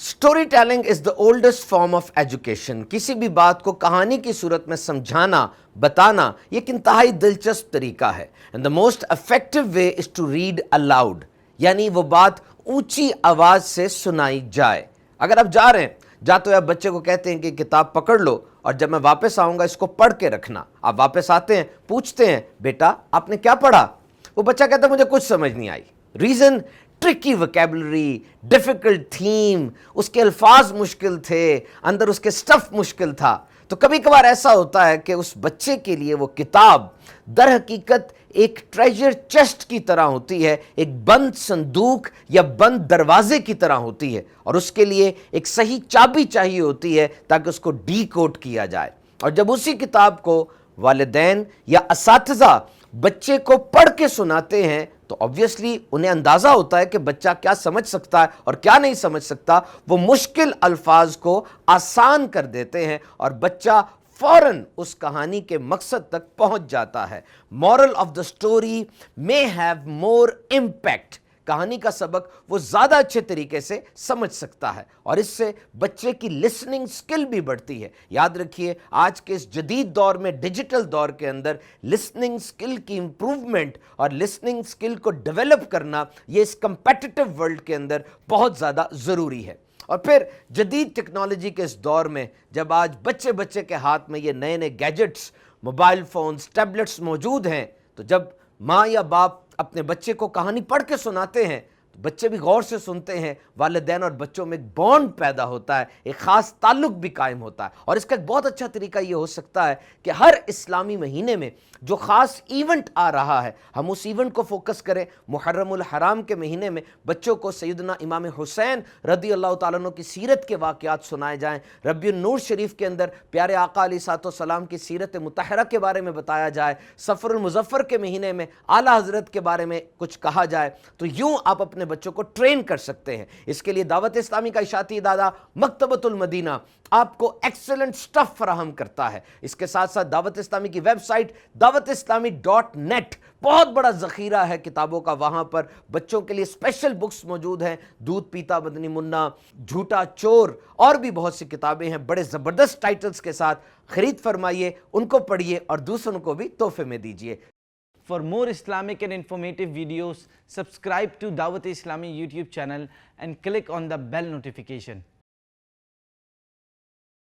Story telling is the oldest form of education. کسی بھی بات کو کہانی کی صورت میں سمجھانا، بتانا، یہ ایک انتہائی دلچسپ طریقہ ہے. And the most effective way is to read aloud, یعنی وہ بات اونچی آواز سے سنائی جائے. اگر آپ جا رہے ہیں، جاتے ہوئے آپ بچے کو کہتے ہیں کہ کتاب پکڑ لو اور جب میں واپس آؤں گا اس کو پڑھ کے رکھنا. آپ واپس آتے ہیں، پوچھتے ہیں بیٹا آپ نے کیا پڑھا؟ وہ بچہ کہتا ہے مجھے کچھ سمجھ نہیں آئی. Reason tricky vocabulary, difficult theme, اس کے الفاظ مشکل تھے، اندر اس کے سٹف مشکل تھا. تو کبھی کبھار ایسا ہوتا ہے کہ اس بچے کے لیے وہ کتاب در حقیقت ایک ٹریجر چیسٹ کی طرح ہوتی ہے، ایک بند صندوق یا بند دروازے کی طرح ہوتی ہے، اور اس کے لیے ایک صحیح چابی چاہیے ہوتی ہے تاکہ اس کو ڈی کوڈ کیا جائے. اور جب اسی کتاب کو والدین یا اساتذہ بچے کو پڑھ کے سناتے ہیں تو obviously انہیں اندازہ ہوتا ہے کہ بچہ کیا سمجھ سکتا ہے اور کیا نہیں سمجھ سکتا. وہ مشکل الفاظ کو آسان کر دیتے ہیں اور بچہ فوراً اس کہانی کے مقصد تک پہنچ جاتا ہے. moral of the story may have more impact. کہانی کا سبق وہ زیادہ اچھے طریقے سے سمجھ سکتا ہے اور اس سے بچے کی لسننگ سکل بھی بڑھتی ہے. یاد رکھیے آج کے اس جدید دور میں، ڈیجیٹل دور کے اندر، لسننگ سکل کی امپروومنٹ اور لسننگ سکل کو ڈیولپ کرنا یہ اس کمپیٹیٹو ورلڈ کے اندر بہت زیادہ ضروری ہے. اور پھر جدید ٹیکنالوجی کے اس دور میں جب آج بچے کے ہاتھ میں یہ نئے گیجٹس، موبائل فونز، ٹیبلٹس موجود ہیں، تو جب ماں یا باپ اپنے بچے کو کہانی پڑھ کے سناتے ہیں تو بچے بھی غور سے سنتے ہیں. والدین اور بچوں میں ایک بانڈ پیدا ہوتا ہے، ایک خاص تعلق بھی قائم ہوتا ہے. اور اس کا ایک بہت اچھا طریقہ یہ ہو سکتا ہے کہ ہر اسلامی مہینے میں جو خاص ایونٹ آ رہا ہے ہم اس ایونٹ کو فوکس کریں. محرم الحرام کے مہینے میں بچوں کو سیدنا امام حسین رضی اللہ تعالیٰ عنہ کی سیرت کے واقعات سنائے جائیں. ربیع النور شریف کے اندر پیارے آقا علیہ الصلوۃ والسلام کی سیرت مطہرہ کے بارے میں بتایا جائے. صفر المظفر کے مہینے میں اعلیٰ حضرت کے بارے میں کچھ کہا جائے. تو یوں آپ اپنے بچوں کو ٹرین کر سکتے ہیں. اس کے لیے دعوت اسلامی کا اشاعتی ادارہ مکتبۃ المدینہ آپ کو ایکسلنٹ سٹف فراہم کرتا ہے. اس کے ساتھ ساتھ دعوت اسلامی کی ویب سائٹ dawatIslami.net بہت بڑا ذخیرہ ہے کتابوں کا. وہاں پر بچوں کے لیے اسپیشل بکس موجود ہیں. دودھ پیتا مدنی منا، جھوٹا چور، اور بھی بہت سی کتابیں ہیں بڑے زبردست ٹائٹلز کے ساتھ. خرید فرمائیے، ان کو پڑھیے اور دوسروں کو بھی تحفے میں دیجیے. For more Islamic and informative videos, subscribe to Dawat Islami YouTube channel and click on the bell notification.